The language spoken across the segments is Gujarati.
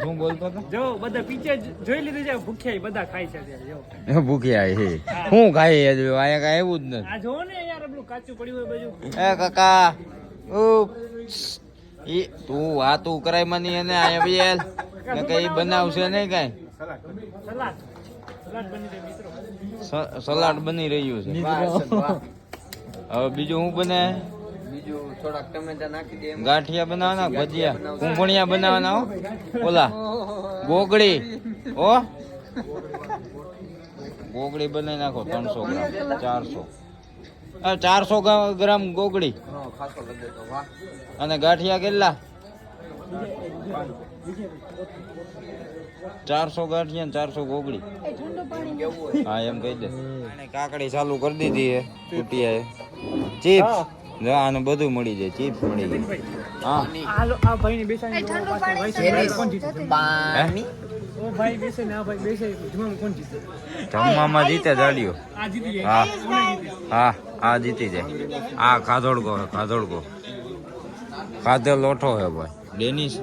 શું બોલતો હતો? જો બધા પીચે જોઈ લીધું છે, ભૂખ્યા બધા ખાય છે અત્યારે. જો ભૂખ્યા હે શું ખાય અહીંયા કાંઈ એવું જ નથી. આ જો ને યાર આપણું કાચું પડ્યું હોય બાજુ. એ કાકા તું વાતું કરાય મને એને અહીંયા બેલ ને કઈ બનાવશે નહીં કાંઈ. સલાડ બની રહ્યું છે. હવે બીજું શું બને? બીજું થોડાક ટમેટા નાખી દે. ગાંઠિયા બનાવવાના, ભજીયા, કુંભણિયા બનાવવાના. ઓલા ગોગડી ઓ ગોગડી બનાવી નાખો 300 ગ્રામ 400 ગ્રામ ગોગડી. ખાસો બધે તો વાહ. અને ગાંઠિયા કેટલા? 400 ગાંઠિયા ને 400 ગોગડી. હા એમ કહી દે. કાકડી ચાલુ કરી દીધી હે કુટિયાએ. ચિપ્સ જો આને બધું મળી જાય. ચિપ્સ મળી ગઈ. હા આ ભાઈ ની બેસાની કોણ જીતે? ઓ ભાઈ બેસે ને આ ભાઈ બેસે જમવામાં કોણ જીતે? જમવામાં જીતે જાડિયો. આ જીતી જાય. હા હા આ જીતી જાય. આ ખાધોડકો હે ખાધોડકો. ખાધો લોઠો હે ભાઈ.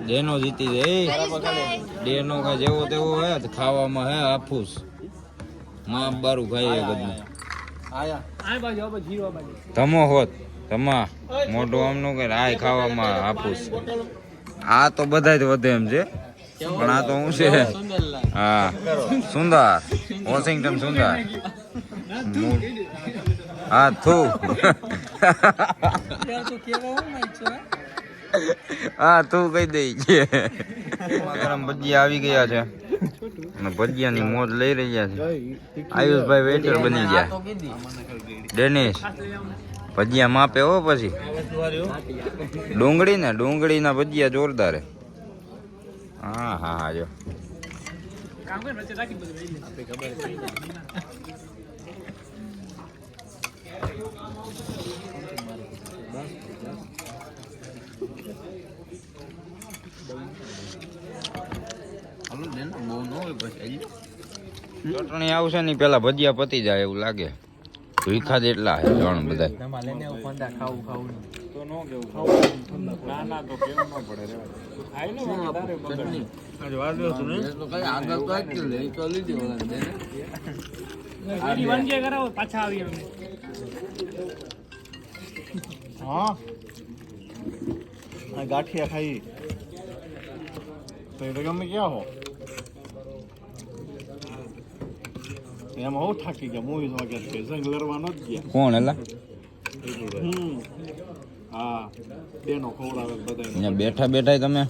ડેનો જીતી જાય. ડેનો કઈ જેવો તેવો હે ખાવામાં હે હાફૂસ. માં બારું ખાઈ બધું. આ બાજુ આ બાજુ જીરો બાજુ. ધમો હોત ધમા મોઢું આમનું કે આય ખાવામાં હાફૂસ. આ તો બધાય વધે એમ છે પણ આ તો હું છે. હા સુંદર વોશિંગ્ટન સુંદર. હા થુ હા તું કહી દઈ છે. ગરમ ભજીયા આવી ગયા છે અને ભજીયાની મોજ લઈ રહ્યા છે. આયુષભાઈ વેટર બની ગયા. ડેનિશ ભજીયા માપે હો. પછી ડુંગળીના ભજીયા જોરદાર. હા હા હા જો કામ કર વચ્ચે રાખી બધું લઈ લે. ચટણી આવશે ને પેલા ભજીયા પતી જાય એવું લાગે. ભીખા જેટલા હે જણ બધા. પાછા આવી અમને. હા ગાંઠિયા ખાઈ તો ગમે ક્યાં હો એમાં હું થાકી ગયા. મૂવી વગર છે જંગ લડવાનો જ ગયા. કોણ એલા? હા ડેનો ખવડાવે બધા. અહીંયા બેઠા બેઠા તમે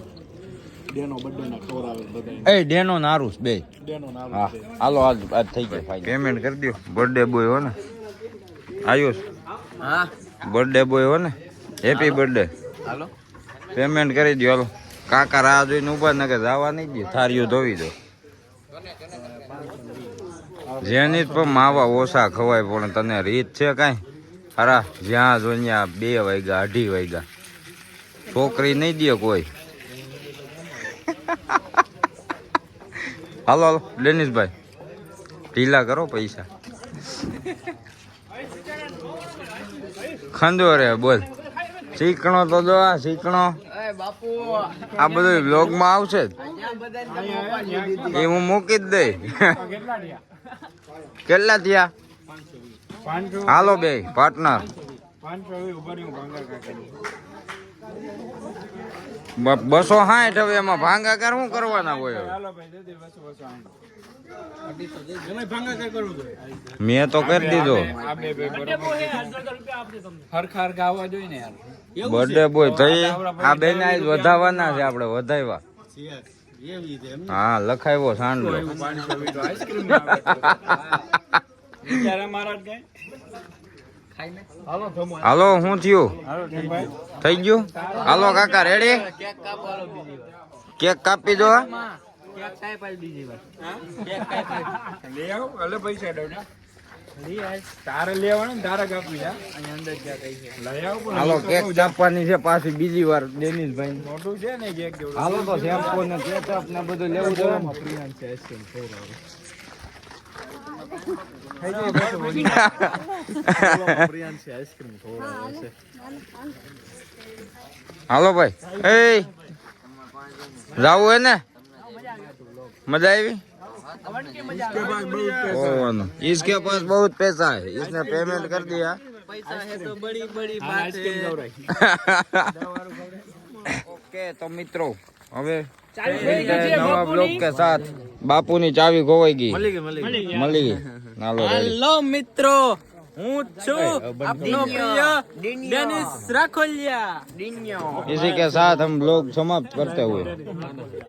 ડેનો બર્થડે ના ખવડાવે બધા. એ ડેનો નારુસ બે. ડેનો ના હા હાલો આજ થઈ ગયો. પેમેન્ટ કરી દો. બર્થડે બોય હો ને આયુષ. હા બર્થડે બોય હો ને. Happy birthday. હાલો પેમેન્ટ કરી દો હાલો. કાકા રાહ જોઈને ઉભા ન કે જવા નહીં દે. થારીઓ ધોવી દો. જેની પણ માવા ઓછા ખવાય પણ તને રીત છે કાંઈ? ખરા જ્યાં જો ત્યાં 2 વાગ્યા 2:30 વાગ્યા. છોકરી નહીં દે કોઈ. હાલો હાલો ડેનિશભાઈ ઢીલા કરો પૈસા. ખંડો રે બોલ. શીખણો તો જો આ શીખણો બાપુ આ બધું બ્લોગમાં આવશે જ. એ હું મૂકી જ દઈ. કેટલા થયા? હાલો બે પાર્ટનર. 260 હવે એમાં ભાંગાકાર શું કરવાના હોય? મેં તો કરી દીધો. બર્થડે બોય થઈ આ બેન આજ વધાવવાના છે આપણે. વધાવ્યા હા લખાવ્યો સાંડલો. હાલો શું થયું? થઈ ગયું? હાલો કાકા રેડી? કેક કાપી દો. હાલો કેક કાપવાની છે પાછી બીજી વાર ડેનિશભાઈ. મોટું છે ને કેક. હાલો તો શેમ્પુ ને કેચઅપ ને બધું લેવું છે. હાલો ભાઈ એ જાવું હે ને मजा आई ओवन इसके पास बहुत पैसा है इसने पेमेंट कर दिया पैसा है तो बड़ी बड़ी बात है ओके तो मित्रों હવે નવા બ્લોગ કે સાથ બાપુની ચાવી ખોવાઈ ગઈ મળી ગઈ નાલો હેલો મિત્રો હું છું આપનો પ્રિય ડેનિસ રાખોલિયા इसी के साथ हम लोग समाप्त करते हुए